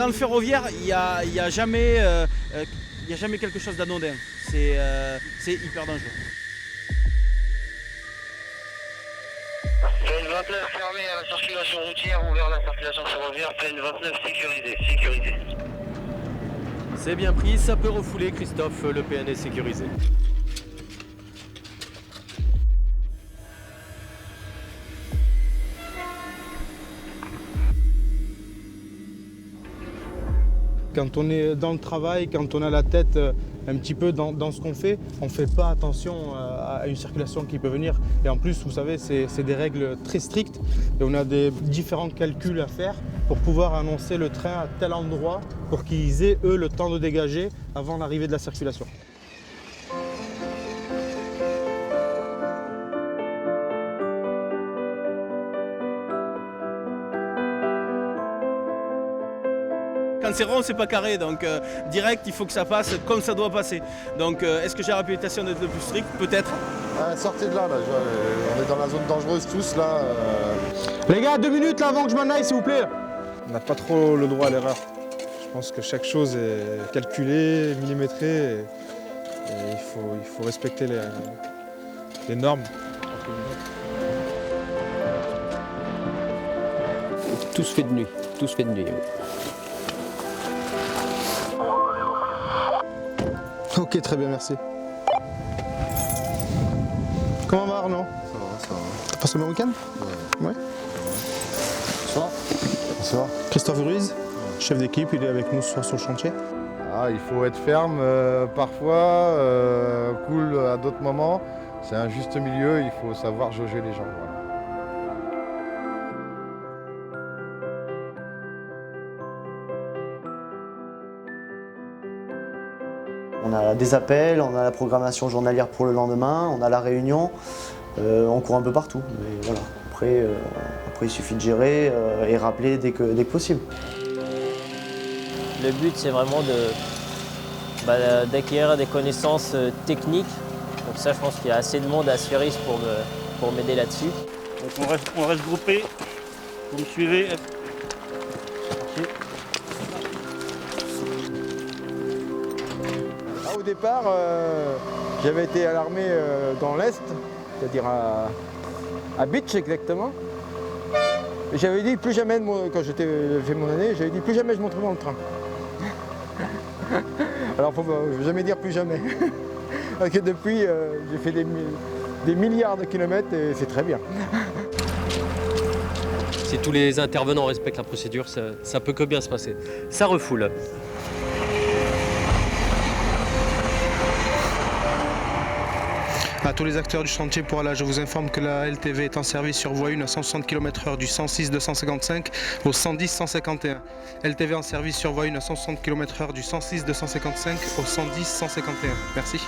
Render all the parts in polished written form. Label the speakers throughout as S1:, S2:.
S1: dans le ferroviaire, il n'y a jamais quelque chose d'anodin. C'est hyper dangereux.
S2: Peine 29 fermée à la circulation routière, ouvert à la circulation ferroviaire, peine 29 sécurisé.
S3: C'est bien pris, ça peut refouler Christophe, le PN est sécurisé.
S4: Quand on est dans le travail, quand on a la tête un petit peu dans ce qu'on fait, on ne fait pas attention à une circulation qui peut venir. Et en plus, vous savez, c'est des règles très strictes et on a des différents calculs à faire pour pouvoir annoncer le train à tel endroit pour qu'ils aient, eux, le temps de dégager avant l'arrivée de la circulation.
S1: Quand c'est rond, c'est pas carré, donc direct, il faut que ça passe comme ça doit passer. Donc est-ce que j'ai la réputation d'être le plus strict? Peut-être.
S5: Sortez de là, on est dans la zone dangereuse tous là.
S4: Les gars, 2 minutes là avant que je m'en aille, s'il vous plaît.
S6: On n'a pas trop le droit à l'erreur. Je pense que chaque chose est calculée, millimétrée, et il faut respecter les normes.
S7: Tout se fait de nuit, tout se fait de nuit.
S4: Ok, très bien, merci. Comment va Arnaud?
S5: Ça va.
S4: T'as passé un bon week-end? Ouais.
S5: Bonsoir. Bonsoir.
S4: Christophe Ruiz, chef d'équipe, il est avec nous ce soir sur le chantier.
S5: Ah, il faut être ferme parfois, cool à d'autres moments. C'est un juste milieu, il faut savoir jauger les gens. Voilà.
S8: On a des appels, on a la programmation journalière pour le lendemain, on a la réunion, on court un peu partout. Mais voilà. Après, il suffit de gérer et rappeler dès que possible.
S9: Le but, c'est vraiment d'acquérir des connaissances techniques. Donc ça, je pense qu'il y a assez de monde à Sferis pour m'aider là-dessus.
S1: Donc on reste groupé. Vous me suivez.
S4: Au départ, j'avais été à l'armée dans l'Est, c'est-à-dire à Bitche exactement. Et j'avais dit plus jamais, quand j'ai fait mon année, j'avais dit plus jamais je monterai dans le train. Alors je ne vais jamais dire plus jamais. Parce que depuis, j'ai fait des milliards de kilomètres et c'est très bien.
S3: Si tous les intervenants respectent la procédure, ça peut que bien se passer. Ça refoule.
S4: À tous les acteurs du chantier, pour là, je vous informe que la LTV est en service sur voie 1 à 160 km/h du 106 255 au 110 151. LTV en service sur voie 1 à 160 km/h du 106 255 au 110 151. Merci.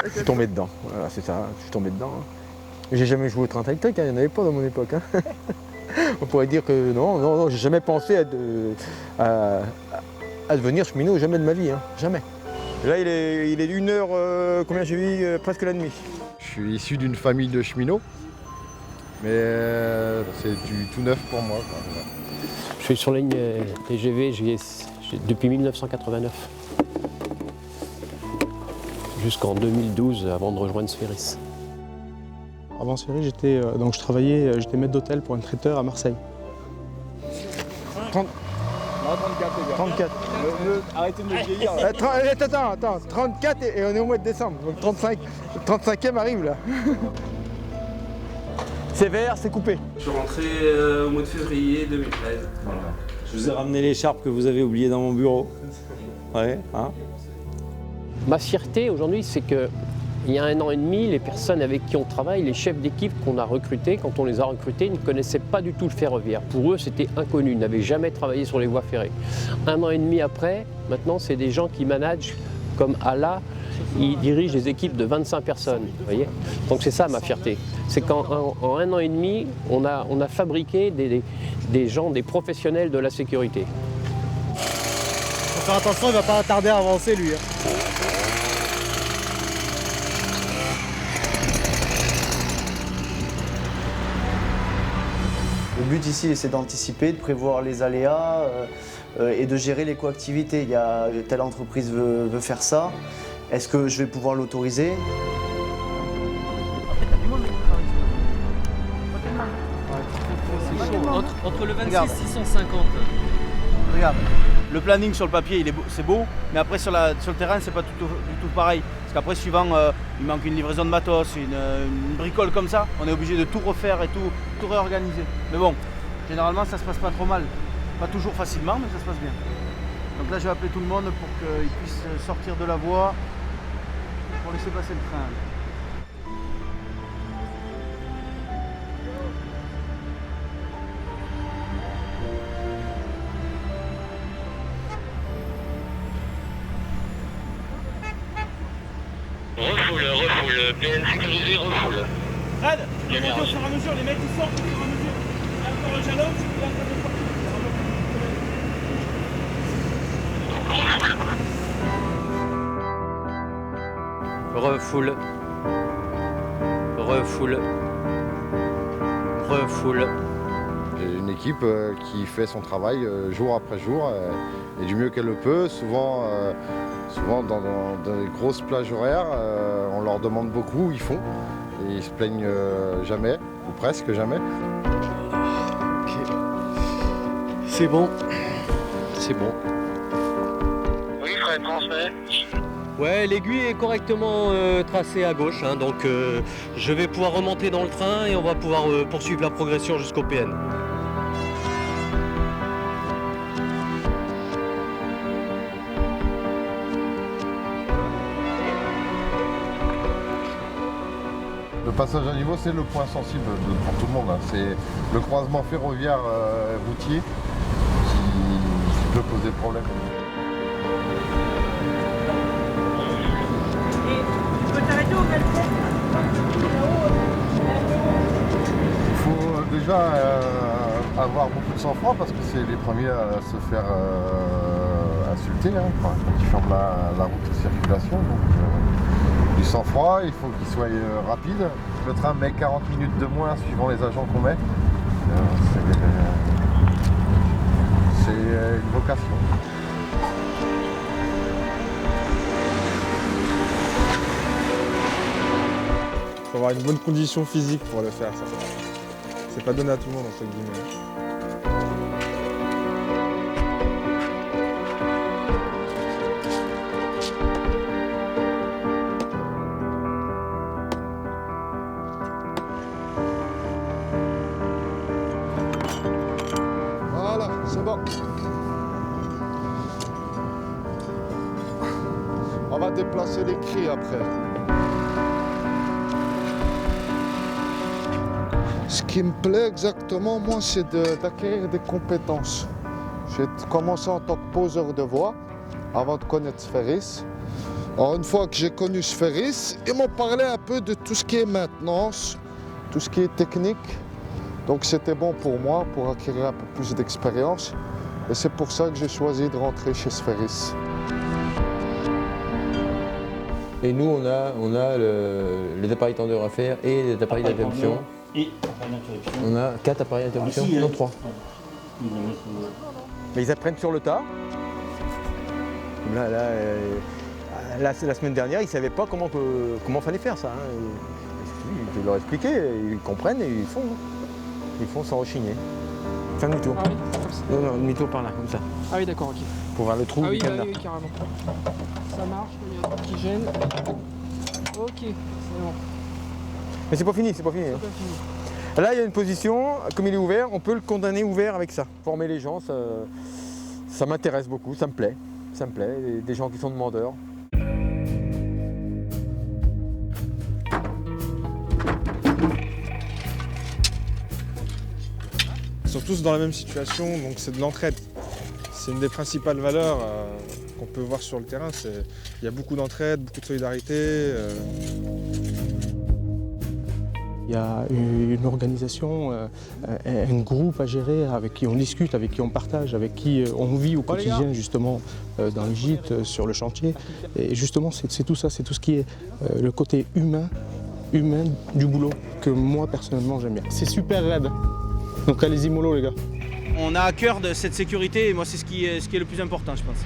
S5: Je suis tombé dedans, voilà, c'est ça, je suis tombé dedans. J'ai jamais joué au train électrique, il n'y en avait pas dans mon époque. On pourrait dire que non, j'ai jamais pensé à devenir cheminot, jamais de ma vie, jamais. Là, il est 1h, combien j'ai vu, presque la nuit. Je suis issu d'une famille de cheminots, mais c'est du tout neuf pour moi. Voilà.
S7: Je suis sur la ligne TGV depuis 1989. Jusqu'en 2012, avant de rejoindre Sferis.
S4: Avant Sferis, j'étais maître d'hôtel pour un traiteur à Marseille. 34. 34.
S1: Arrêtez de me vieillir.
S4: Attends, 34 et on est au mois de décembre, donc 35e arrive là. C'est vert, c'est coupé.
S1: Je suis rentré au mois de février 2013. Voilà.
S10: Je vous ai ramené l'écharpe que vous avez oubliée dans mon bureau. Ouais, hein.
S7: Ma fierté aujourd'hui, c'est que il y a 1 an et demi, les personnes avec qui on travaille, les chefs d'équipe qu'on a recrutés, quand on les a recrutés, ne connaissaient pas du tout le ferroviaire. Pour eux, c'était inconnu, ils n'avaient jamais travaillé sur les voies ferrées. 1 an et demi après, maintenant, c'est des gens qui managent comme Allah. Ils dirigent des équipes de 25 personnes, vous voyez. Donc c'est ça ma fierté. C'est qu'en 1 an et demi, on a fabriqué des gens, des professionnels de la sécurité.
S4: Faut faire attention, il va pas tarder à avancer lui.
S8: Le but ici, c'est d'anticiper, de prévoir les aléas et de gérer les coactivités. Il y a telle entreprise veut faire ça. Est-ce que je vais pouvoir l'autoriser?
S3: Entre le 26
S1: Regarde.
S3: 650.
S1: Regarde, le planning sur le papier, c'est beau, mais après sur le terrain, c'est pas du tout pareil. Parce qu'après, suivant, il manque une livraison de matos, une bricole comme ça, on est obligé de tout refaire et tout réorganiser. Mais bon, généralement, ça se passe pas trop mal. Pas toujours facilement, mais ça se passe bien. Donc là, je vais appeler tout le monde pour qu'ils puissent sortir de la voie pour laisser passer le train.
S2: Refoule, PN sécurisé, refoule.
S1: Fred, tu montes au fur et à mesure, les mecs ils sortent au fur et à mesure. Il y a encore un jalon, c'est qu'il est en train de sortir.
S7: Refoule. Refoule. Refoule.
S11: Une équipe qui fait son travail jour après jour et du mieux qu'elle le peut. Souvent dans des grosses plages horaires, on leur demande beaucoup, ils font. Et ils se plaignent jamais, ou presque jamais.
S7: Ok. C'est bon. C'est bon.
S2: Oui, Fred, transmet.
S7: Ouais, l'aiguille est correctement tracée à gauche, hein, donc je vais pouvoir remonter dans le train et on va pouvoir poursuivre la progression jusqu'au PN.
S11: Le passage à niveau, c'est le point sensible pour tout le monde. Hein. C'est le croisement ferroviaire routier qui peut poser problème. Il faut déjà avoir beaucoup de sang-froid parce que c'est les premiers à se faire insulter hein, quand ils ferment la route de circulation. Donc, du sang-froid, il faut qu'il soit rapide. Le train met 40 minutes de moins suivant les agents qu'on met. C'est une vocation.
S6: Il faut avoir une bonne condition physique pour le faire, ça. C'est pas donné à tout le monde, entre guillemets.
S11: Voilà, c'est bon. On va déplacer les cris après. Ce qui me plaît exactement, moi, c'est d'acquérir des compétences. J'ai commencé en tant que poseur de voix avant de connaître Sphéris. Alors, une fois que j'ai connu Sphéris, ils m'ont parlé un peu de tout ce qui est maintenance, tout ce qui est technique. Donc c'était bon pour moi, pour acquérir un peu plus d'expérience. Et c'est pour ça que j'ai choisi de rentrer chez Sphéris.
S5: Et nous, on a les appareils tendeurs à faire et les appareils d'interruption.
S10: Et appareil d'interruption.
S5: On a 4 appareils d'interruption,
S10: Ici,
S5: non 3. Mais ils apprennent sur le tas. La semaine dernière, ils ne savaient pas comment fallait faire ça. Hein. Je leur expliquais, ils comprennent et ils font. Ils font sans rechigner. Fais un demi-tour.
S12: Ah oui, comme ça.
S5: Non, demi-tour par là, comme ça.
S12: Ah oui, d'accord, ok.
S5: Pour voir le trou
S12: Ah oui,
S5: du cadenas.
S12: oui, carrément. Ça marche, il y a un truc qui gêne. Ok, c'est bon.
S5: Mais c'est pas fini, c'est pas fini.
S12: C'est
S5: Hein.
S12: pas fini.
S5: Là, il y a une position, comme il est ouvert, on peut le condamner ouvert avec ça. Former les gens, ça m'intéresse beaucoup, ça me plaît. Ça me plaît, des gens qui sont demandeurs.
S6: Ils sont tous dans la même situation, donc c'est de l'entraide. C'est une des principales valeurs qu'on peut voir sur le terrain. Il y a beaucoup d'entraide, beaucoup de solidarité.
S5: Il
S4: Il y a une organisation, un groupe à gérer avec qui on discute, avec qui on partage, avec qui on vit au quotidien justement dans les gîtes, sur le chantier. Et justement c'est tout ça, c'est tout ce qui est le côté humain du boulot que moi personnellement j'aime bien. C'est super raide, donc allez-y mollo les gars.
S1: On a à cœur de cette sécurité et moi c'est ce qui est le plus important je pense.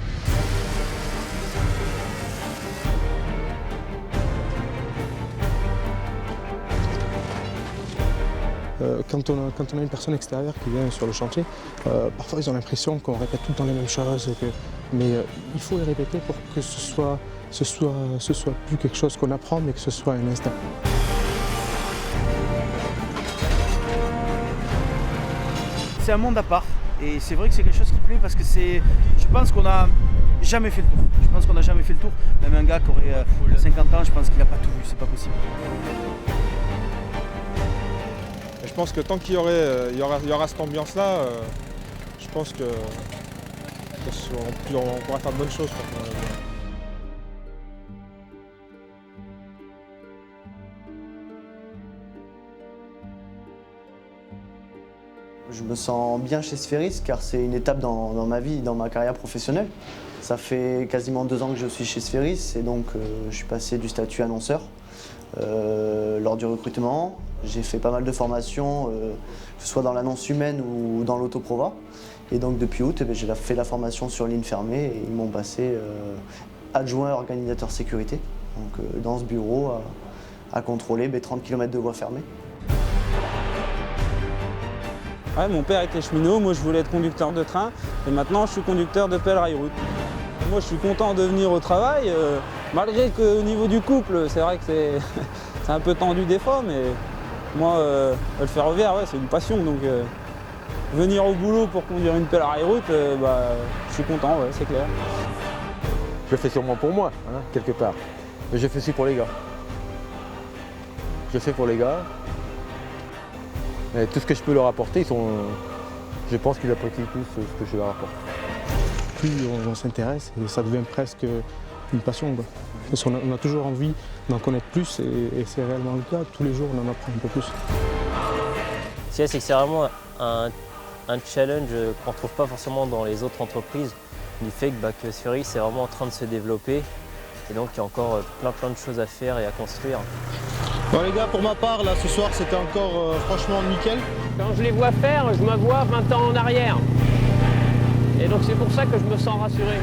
S4: Quand on a une personne extérieure qui vient sur le chantier, parfois ils ont l'impression qu'on répète tout le temps les mêmes choses, mais il faut les répéter pour que ce soit plus quelque chose qu'on apprend, mais que ce soit un instinct.
S1: C'est un monde à part et c'est vrai que c'est quelque chose qui plaît parce que je pense qu'on n'a jamais fait le tour. Je pense qu'on n'a jamais fait le tour. Même un gars qui aurait 50 ans, je pense qu'il n'a pas tout vu, c'est pas possible.
S6: Et je pense que tant qu'il y aura cette ambiance-là, je pense qu'on pourra faire de bonnes choses.
S8: Je me sens bien chez Sphéris car c'est une étape dans ma vie, dans ma carrière professionnelle. Ça fait quasiment 2 ans que je suis chez Sphéris et donc je suis passé du statut annonceur lors du recrutement. J'ai fait pas mal de formations, que ce soit dans l'annonce humaine ou dans l'autoprova. Et donc depuis août, j'ai fait la formation sur ligne fermée et ils m'ont passé adjoint organisateur sécurité. Donc dans ce bureau à contrôler 30 km de voies fermées.
S13: Ouais, mon père était cheminot, moi je voulais être conducteur de train et maintenant je suis conducteur de pelle rail-route. Moi je suis content de venir au travail, malgré qu'au niveau du couple, c'est vrai que c'est un peu tendu des fois, mais moi le ferroviaire, ouais, c'est une passion, donc venir au boulot pour conduire une pelle rail-route, je suis content, ouais, c'est clair.
S5: Je le fais sûrement pour moi, hein, quelque part, mais je le fais aussi pour les gars. Je le fais pour les gars. Et tout ce que je peux leur apporter, je pense qu'ils apprécient plus ce que je leur apporte.
S4: Plus on s'intéresse, et ça devient presque une passion. Quoi. Parce qu'on a toujours envie d'en connaître plus et c'est réellement le cas. Tous les jours, on en apprend un peu plus.
S9: C'est que c'est vraiment un challenge qu'on ne retrouve pas forcément dans les autres entreprises, du fait que Sphéris est vraiment en train de se développer. Et donc il y a encore plein de choses à faire et à construire.
S4: Bon les gars, pour ma part, là ce soir c'était encore franchement nickel.
S7: Quand je les vois faire, je me vois 20 ans en arrière. Et donc c'est pour ça que je me sens rassuré.